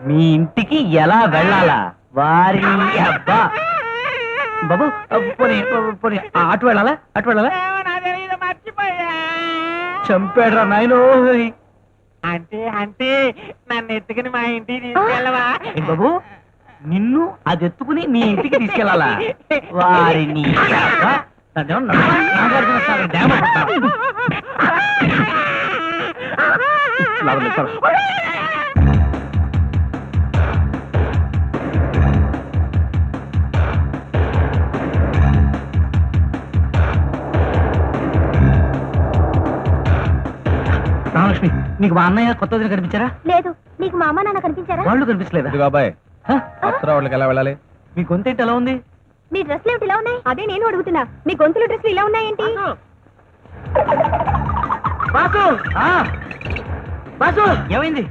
మీ ఇంటికి ఎలా వెళ్ళాలా? వారి అబ్బా బాబు, పోనీ పోనీ అటు వెళ్ళాలా? అటు వెళ్ళాలా? చంపాడ్రా నాయనో. అంటే అంటే నన్ను ఎత్తుకుని మా ఇంటికి తీసుకెళ్ళవా? ఏంటి బాబు, నిన్ను అది ఎత్తుకుని మీ ఇంటికి తీసుకెళ్ళాలా? వారిని అబ్బా. నన్నేమన్నా నాగార్జున సాగర్ డ్యామ్ అనుకుంటున్నావా? లాభం లేదు, చలో. రామలక్ష్మి, నీకు మా అన్నయ్య కొత్త వదిన కనిపించారా? లేదు. నీకు మా అమ్మ నాన్న కనిపించారా? వాళ్ళు కనిపించలేదా? ఇది బాబాయ్, హ? అప్సరా వాళ్ళకి ఎలా వెళ్ళాలి? మీ గొంతేంటి ఎలా ఉంది? మీ డ్రెస్లు ఏమిటి ఇలా ఉన్నాయి? అదే నేను అడుగుతున్నా. మీ గొంతులు డ్రెస్లు ఇలా ఉన్నాయేంటి? బాసు! బాసు ఏమైంది?